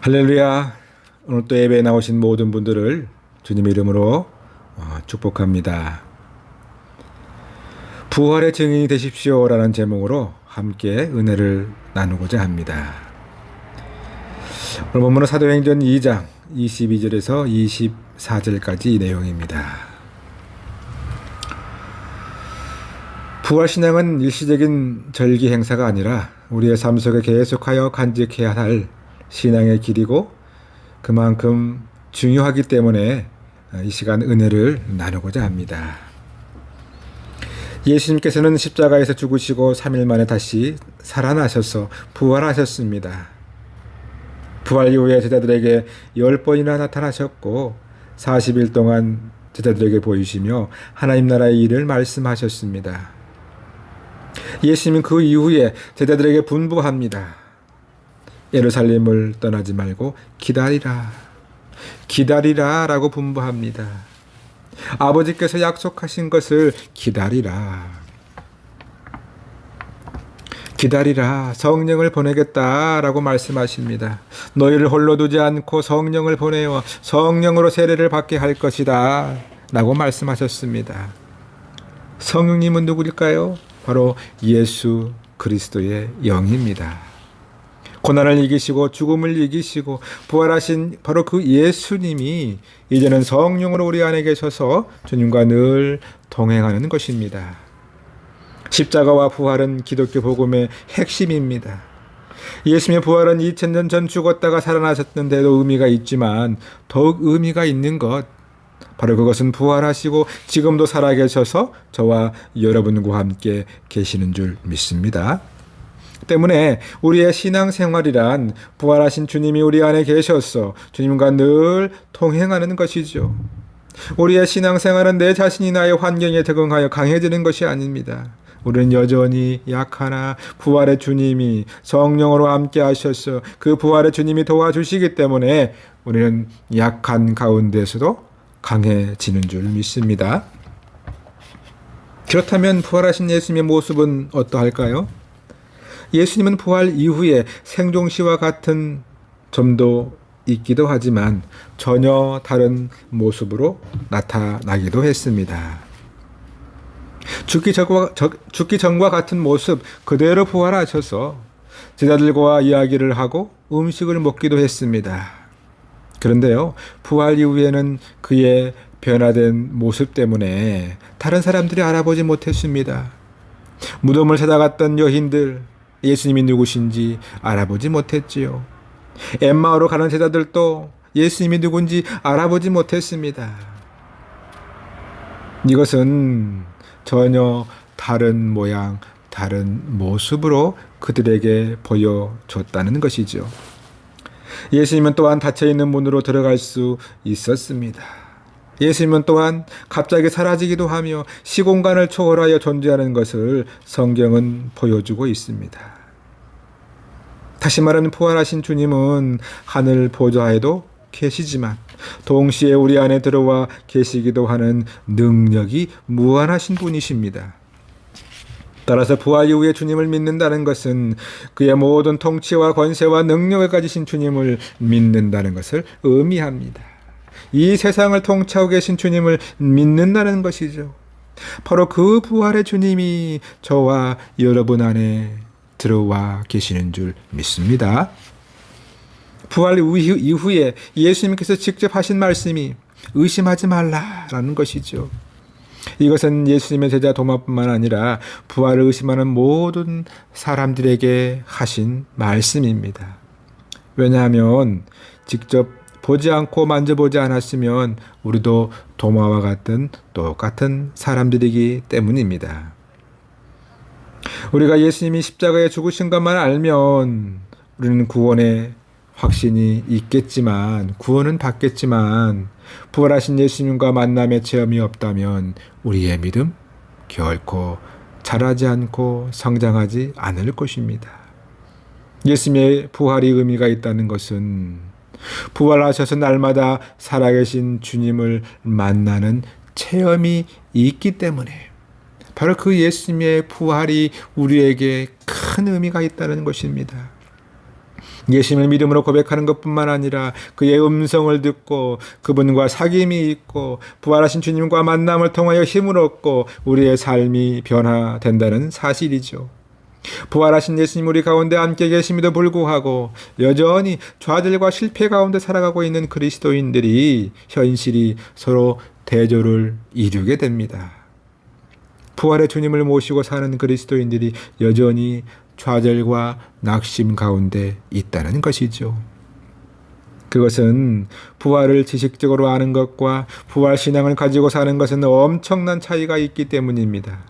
할렐루야. 오늘 또 예배에 나오신 모든 분들을 주님의 이름으로 축복합니다. 부활의 증인이 되십시오 라는 제목으로 함께 은혜를 나누고자 합니다. 오늘 본문은 사도행전 2장 22절에서 24절까지 이 내용입니다. 부활신앙은 일시적인 절기 행사가 아니라 우리의 삶 속에 계속하여 간직해야 할 신앙의 길이고 그만큼 중요하기 때문에 이 시간 은혜를 나누고자 합니다. 예수님께서는 십자가에서 죽으시고 3일 만에 다시 살아나셔서 부활하셨습니다. 부활 이후에 제자들에게 10번이나 나타나셨고 40일 동안 제자들에게 보이시며 하나님 나라의 일을 말씀하셨습니다. 예수님은 그 이후에 제자들에게 분부합니다. 예루살렘을 떠나지 말고 기다리라. 기다리라 라고 분부합니다. 아버지께서 약속하신 것을 기다리라. 기다리라. 성령을 보내겠다 라고 말씀하십니다. 너희를 홀로 두지 않고 성령을 보내어 성령으로 세례를 받게 할 것이다 라고 말씀하셨습니다. 성령님은 누구일까요? 바로 예수 그리스도의 영입니다. 고난을 이기시고 죽음을 이기시고 부활하신 바로 그 예수님이 이제는 성령으로 우리 안에 계셔서 주님과 늘 동행하는 것입니다. 십자가와 부활은 기독교 복음의 핵심입니다. 예수님의 부활은 2000년 전 죽었다가 살아나셨는데도 의미가 있지만 더욱 의미가 있는 것, 바로 그것은 부활하시고 지금도 살아계셔서 저와 여러분과 함께 계시는 줄 믿습니다. 때문에 우리의 신앙생활이란 부활하신 주님이 우리 안에 계셔서 주님과 늘 통행하는 것이죠. 우리의 신앙생활은 내 자신이 나의 환경에 적응하여 강해지는 것이 아닙니다. 우리는 여전히 약하나 부활의 주님이 성령으로 함께 하셔서 그 부활의 주님이 도와주시기 때문에 우리는 약한 가운데서도 강해지는 줄 믿습니다. 그렇다면 부활하신 예수님의 모습은 어떠할까요? 예수님은 부활 이후에 생존시와 같은 점도 있기도 하지만 전혀 다른 모습으로 나타나기도 했습니다. 죽기 전과 같은 모습 그대로 부활하셔서 제자들과 이야기를 하고 음식을 먹기도 했습니다. 그런데요, 부활 이후에는 그의 변화된 모습 때문에 다른 사람들이 알아보지 못했습니다. 무덤을 찾아갔던 여인들, 예수님이 누구신지 알아보지 못했지요. 엠마오로 가는 제자들도 예수님이 누군지 알아보지 못했습니다. 이것은 전혀 다른 모양, 다른 모습으로 그들에게 보여줬다는 것이죠. 예수님은 또한 닫혀있는 문으로 들어갈 수 있었습니다. 예수님은 또한 갑자기 사라지기도 하며 시공간을 초월하여 존재하는 것을 성경은 보여주고 있습니다. 다시 말하면 부활하신 주님은 하늘 보좌에도 계시지만 동시에 우리 안에 들어와 계시기도 하는 능력이 무한하신 분이십니다. 따라서 부활 이후에 주님을 믿는다는 것은 그의 모든 통치와 권세와 능력을 가지신 주님을 믿는다는 것을 의미합니다. 이 세상을 통치하고 계신 주님을 믿는다는 것이죠. 바로 그 부활의 주님이 저와 여러분 안에 들어와 계시는 줄 믿습니다. 부활 이후에 예수님께서 직접 하신 말씀이 의심하지 말라라는 것이죠. 이것은 예수님의 제자 도마뿐만 아니라 부활을 의심하는 모든 사람들에게 하신 말씀입니다. 왜냐하면 직접 보지 않고 만져보지 않았으면 우리도 도마와 같은 똑같은 사람들이기 때문입니다. 우리가 예수님이 십자가에 죽으신 것만 알면 우리는 구원의 확신이 있겠지만, 구원은 받겠지만 부활하신 예수님과 만남의 체험이 없다면 우리의 믿음 결코 자라지 않고 성장하지 않을 것입니다. 예수님의 부활이 의미가 있다는 것은 부활하셔서 날마다 살아계신 주님을 만나는 체험이 있기 때문에 바로 그 예수님의 부활이 우리에게 큰 의미가 있다는 것입니다. 예수님을 믿음으로 고백하는 것뿐만 아니라 그의 음성을 듣고 그분과 사귐이 있고 부활하신 주님과 만남을 통하여 힘을 얻고 우리의 삶이 변화된다는 사실이죠. 부활하신 예수님 우리 가운데 함께 계심에도 불구하고 여전히 좌절과 실패 가운데 살아가고 있는 그리스도인들이 현실이 서로 대조를 이루게 됩니다. 부활의 주님을 모시고 사는 그리스도인들이 여전히 좌절과 낙심 가운데 있다는 것이죠. 그것은 부활을 지식적으로 아는 것과 부활 신앙을 가지고 사는 것은 엄청난 차이가 있기 때문입니다.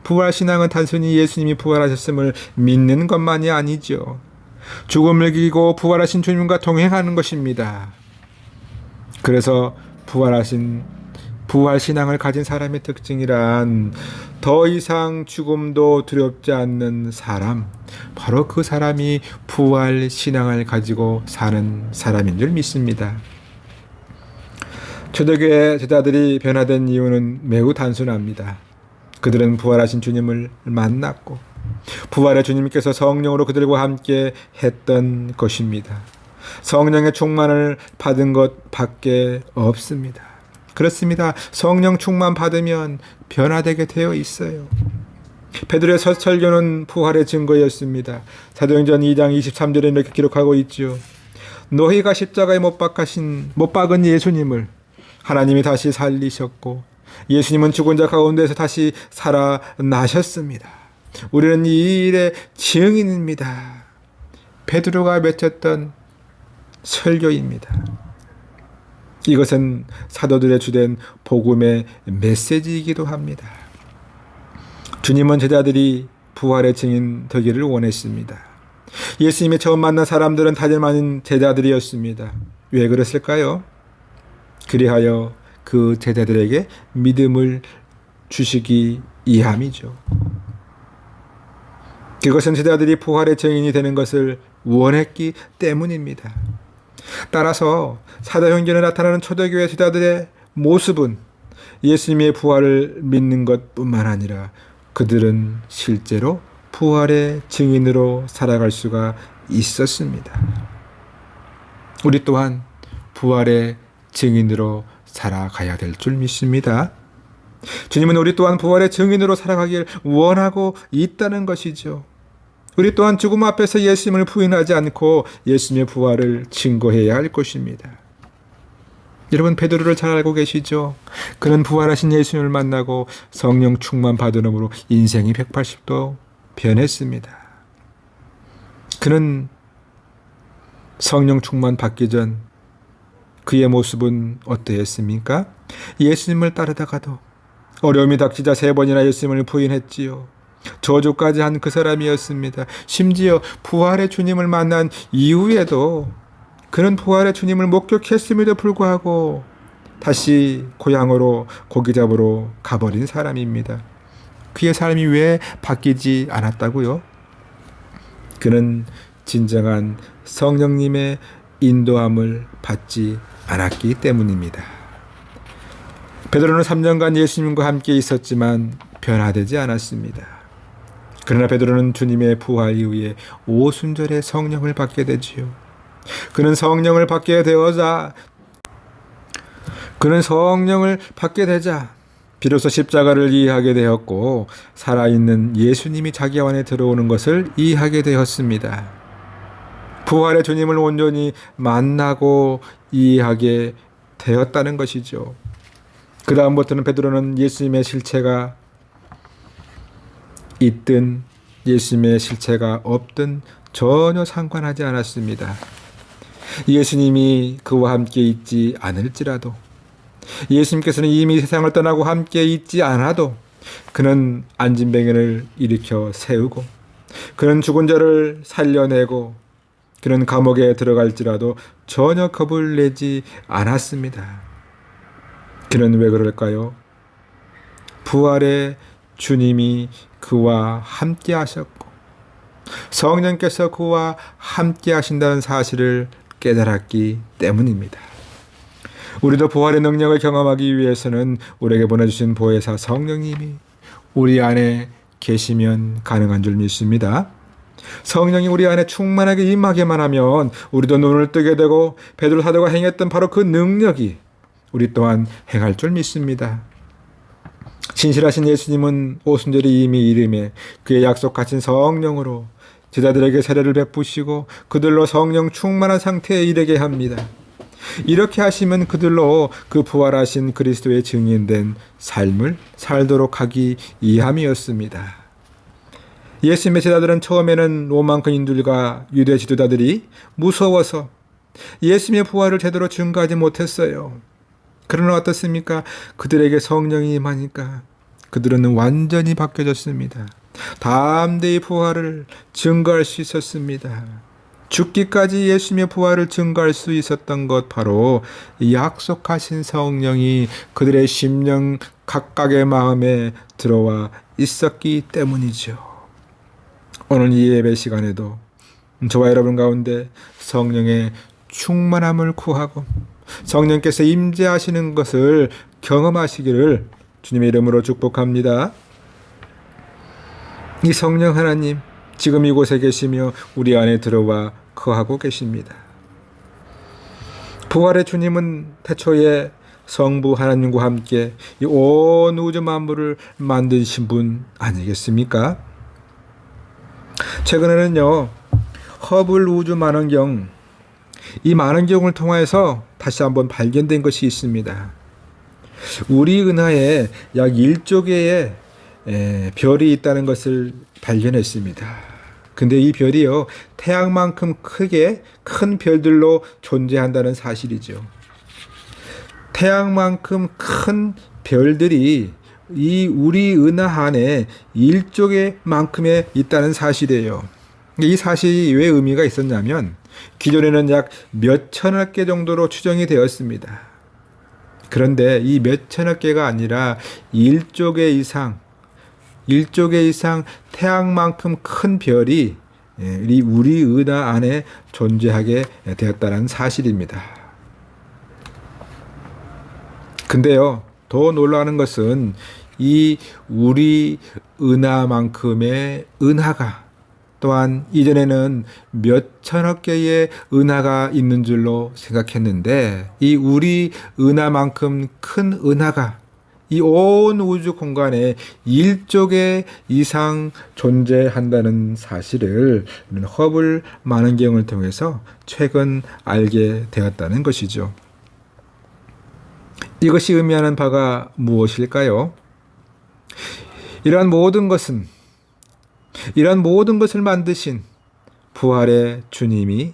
부활 신앙은 단순히 예수님이 부활하셨음을 믿는 것만이 아니죠. 죽음을 이기고 부활하신 주님과 동행하는 것입니다. 그래서 부활 신앙을 가진 사람의 특징이란 더 이상 죽음도 두렵지 않는 사람, 바로 그 사람이 부활 신앙을 가지고 사는 사람인 줄 믿습니다. 초대교회 제자들이 변화된 이유는 매우 단순합니다. 그들은 부활하신 주님을 만났고 부활의 주님께서 성령으로 그들과 함께 했던 것입니다. 성령의 충만을 받은 것밖에 없습니다. 그렇습니다. 성령 충만 받으면 변화되게 되어 있어요. 베드로의 첫 설교는 부활의 증거였습니다. 사도행전 2장 23절에 이렇게 기록하고 있죠. 너희가 십자가에 못 박은 예수님을 하나님이 다시 살리셨고 예수님은 죽은 자 가운데서 다시 살아나셨습니다. 우리는 이 일의 증인입니다. 베드로가 맺혔던 설교입니다. 이것은 사도들의 주된 복음의 메시지이기도 합니다. 주님은 제자들이 부활의 증인 되기를 원했습니다. 예수님이 처음 만난 사람들은 다들 많은 제자들이었습니다. 왜 그랬을까요? 그리하여 그 제자들에게 믿음을 주시기 위함이죠. 그것은 제자들이 부활의 증인이 되는 것을 원했기 때문입니다. 따라서 사도행전에 나타나는 초대교회 제자들의 모습은 예수님의 부활을 믿는 것뿐만 아니라 그들은 실제로 부활의 증인으로 살아갈 수가 있었습니다. 우리 또한 부활의 증인으로 살아가야 될 줄 믿습니다. 주님은 우리 또한 부활의 증인으로 살아가길 원하고 있다는 것이죠. 우리 또한 죽음 앞에서 예수님을 부인하지 않고 예수님의 부활을 증거해야 할 것입니다. 여러분 베드로를 잘 알고 계시죠? 그는 부활하신 예수님을 만나고 성령 충만 받음으로 인생이 180도 변했습니다. 그는 성령 충만 받기 전 그의 모습은 어떠했습니까? 예수님을 따르다가도 어려움이 닥치자 3번이나 예수님을 부인했지요. 저주까지 한 그 사람이었습니다. 심지어 부활의 주님을 만난 이후에도 그는 부활의 주님을 목격했음에도 불구하고 다시 고향으로 고기 잡으러 가버린 사람입니다. 그의 삶이 왜 바뀌지 않았다고요? 그는 진정한 성령님의 인도함을 받지 않았기 때문입니다. 베드로는 3년간 예수님과 함께 있었지만 변화되지 않았습니다. 그러나 베드로는 주님의 부활 이후에 오순절에 성령을 받게 되지요. 그는 성령을 받게 되자 비로소 십자가를 이해하게 되었고 살아있는 예수님이 자기 안에 들어오는 것을 이해하게 되었습니다. 부활의 주님을 온전히 만나고 이해하게 되었다는 것이죠. 그 다음부터는 베드로는 예수님의 실체가 있든 예수님의 실체가 없든 전혀 상관하지 않았습니다. 예수님이 그와 함께 있지 않을지라도 예수님께서는 이미 세상을 떠나고 함께 있지 않아도 그는 안진뱅이를 일으켜 세우고 그는 죽은 자를 살려내고 그는 감옥에 들어갈지라도 전혀 겁을 내지 않았습니다. 그는 왜 그럴까요? 부활의 주님이 그와 함께 하셨고 성령께서 그와 함께 하신다는 사실을 깨달았기 때문입니다. 우리도 부활의 능력을 경험하기 위해서는 우리에게 보내주신 보혜사 성령님이 우리 안에 계시면 가능한 줄 믿습니다. 성령이 우리 안에 충만하게 임하게만 하면 우리도 눈을 뜨게 되고 베드로 사도가 행했던 바로 그 능력이 우리 또한 행할 줄 믿습니다. 신실하신 예수님은 오순절이 이미 이름에 그의 약속하신 성령으로 제자들에게 세례를 베푸시고 그들로 성령 충만한 상태에 이르게 합니다. 이렇게 하시면 그들로 그 부활하신 그리스도의 증인된 삶을 살도록 하기 위함이었습니다. 예수님의 제자들은 처음에는 로마 근인들과 유대 지도자들이 무서워서 예수님의 부활을 제대로 증거하지 못했어요. 그러나 어떻습니까? 그들에게 성령이 임하니까 그들은 완전히 바뀌어졌습니다. 담대히 부활을 증거할 수 있었습니다. 죽기까지 예수님의 부활을 증거할 수 있었던 것 바로 약속하신 성령이 그들의 심령 각각의 마음에 들어와 있었기 때문이죠. 오늘 이 예배 시간에도 저와 여러분 가운데 성령의 충만함을 구하고 성령께서 임재하시는 것을 경험하시기를 주님의 이름으로 축복합니다. 이 성령 하나님 지금 이곳에 계시며 우리 안에 들어와 거하고 계십니다. 부활의 주님은 태초에 성부 하나님과 함께 이 온 우주 만물을 만드신 분 아니겠습니까? 최근에는요, 허블 우주 만원경, 이 만원경을 통해서 다시 한번 발견된 것이 있습니다. 우리 은하에 약 1조 개의 별이 있다는 것을 발견했습니다. 근데 이 별이요, 태양만큼 크게 큰 별들로 존재한다는 사실이죠. 태양만큼 큰 별들이 이 우리 은하 안에 1조 개만큼에 있다는 사실이에요. 이 사실이 왜 의미가 있었냐면 기존에는 약 몇천억 개 정도로 추정이 되었습니다. 그런데 이 몇천억 개가 아니라 1조 개 이상, 1조 개 이상 태양만큼 큰 별이 우리 은하 안에 존재하게 되었다는 사실입니다. 근데요, 더 놀라운 것은 이 우리 은하만큼의 은하가 또한 이전에는 몇천억 개의 은하가 있는 줄로 생각했는데 이 우리 은하만큼 큰 은하가 이 온 우주 공간에 1조 개 이상 존재한다는 사실을 허블 만원경을 통해서 최근 알게 되었다는 것이죠. 이것이 의미하는 바가 무엇일까요? 이러한 모든 것을 만드신 부활의 주님이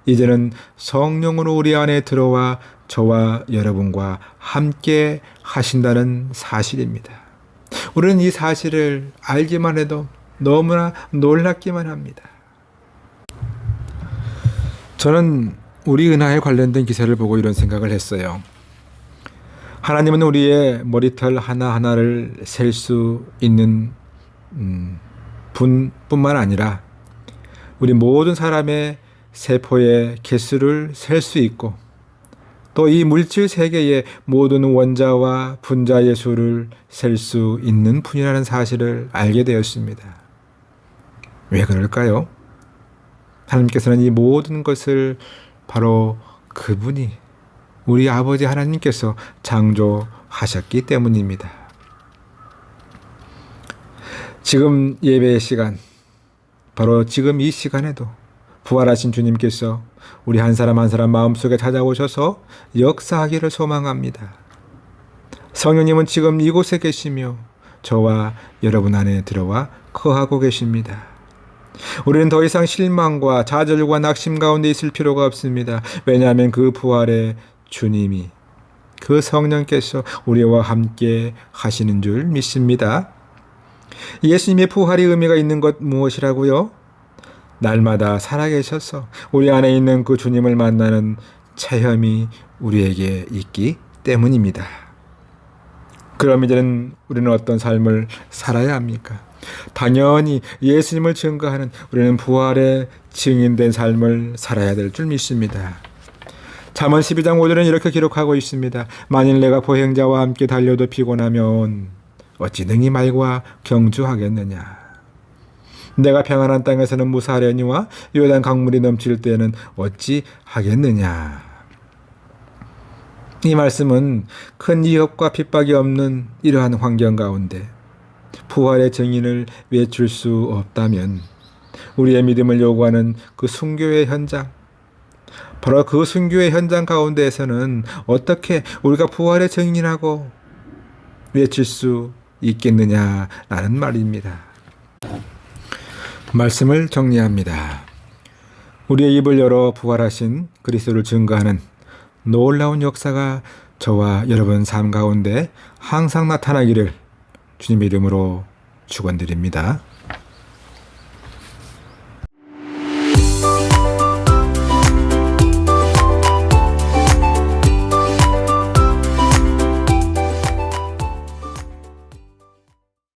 이제는 성령으로 우리 안에 들어와 저와 여러분과 함께 하신다는 사실입니다. 우리는 이 사실을 알기만 해도 너무나 놀랍기만 합니다. 저는 우리 은하에 관련된 기사를 보고 이런 생각을 했어요. 하나님은 우리의 머리털 하나하나를 셀 수 있는 분뿐만 아니라 우리 모든 사람의 세포의 개수를 셀 수 있고 또 이 물질 세계의 모든 원자와 분자의 수를 셀 수 있는 분이라는 사실을 알게 되었습니다. 왜 그럴까요? 하나님께서는 이 모든 것을 바로 그분이 우리 아버지 하나님께서 창조하셨기 때문입니다. 지금 예배의 시간, 바로 지금 이 시간에도 부활하신 주님께서 우리 한 사람 한 사람 마음속에 찾아오셔서 역사하기를 소망합니다. 성령님은 지금 이곳에 계시며 저와 여러분 안에 들어와 거하고 계십니다. 우리는 더 이상 실망과 좌절과 낙심 가운데 있을 필요가 없습니다. 왜냐하면 그 부활의 주님이, 그 성령께서 우리와 함께 하시는 줄 믿습니다. 예수님의 부활이 의미가 있는 것 무엇이라고요? 날마다 살아계셔서 우리 안에 있는 그 주님을 만나는 체험이 우리에게 있기 때문입니다. 그럼 이제는 우리는 어떤 삶을 살아야 합니까? 당연히 예수님을 증거하는, 우리는 부활의 증인된 삶을 살아야 될 줄 믿습니다. 잠언 12장 5절은 이렇게 기록하고 있습니다. 만일 내가 보행자와 함께 달려도 피곤하면 어찌 능히 말과 경주하겠느냐. 내가 평안한 땅에서는 무사하려니와 요단 강물이 넘칠 때는 어찌 하겠느냐. 이 말씀은 큰 위협과 핍박이 없는 이러한 환경 가운데 부활의 증인을 외칠 수 없다면 우리의 믿음을 요구하는 그 순교의 현장, 바로 그 순교의 현장 가운데에서는 어떻게 우리가 부활의 증인이라고 외칠 수 있겠느냐라는 말입니다. 말씀을 정리합니다. 우리의 입을 열어 부활하신 그리스도를 증거하는 놀라운 역사가 저와 여러분 삶 가운데 항상 나타나기를 주님의 이름으로 축원드립니다.